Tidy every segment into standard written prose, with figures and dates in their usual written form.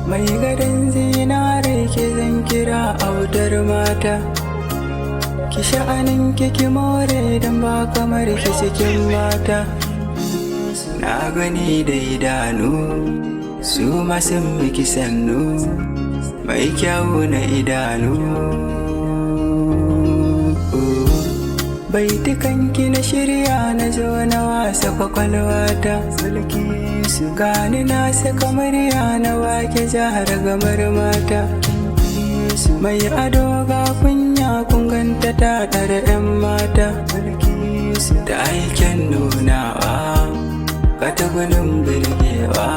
Mai gadon zinare ke zan kira autar mata, ki sha'anin ki more don ba kamar ki cikin mata. Na gani da idanu su masu miki sannu, mai kyau na idanu. Baitukanki na shirya na zo na wasa kwakwalwata, gani na saka murya na wake jihar gamar mata. Mai ado ga kunya kun ganta ta ɗara 'yan mata, da aikin nunawa ka ta gudun birgewa.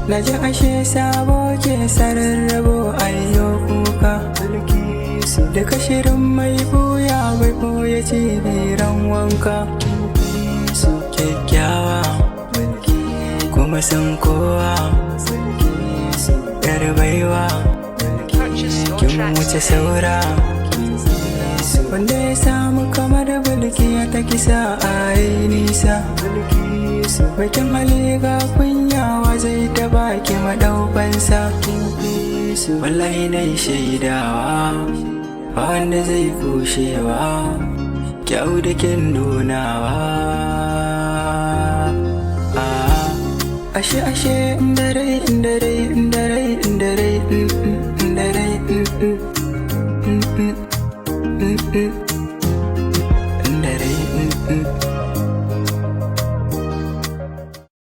Na ji ashe sabo ke sararrabo ayyo kuka, daga shirin mai buya bai boye cibiran wanka. Kyakkyawa kuma san kowa, yar baiwa kin wuce saura. Wanda ya samu kamar bulki ya ta kisa a yi nisa, bakin hali ga kunyawa zai ta baki madaubansa. Wallahi na yi shaidawa ba wanda zai kushewa kyau da kin nunawa. Ashe ashe indarai indarai indarai indarai indarai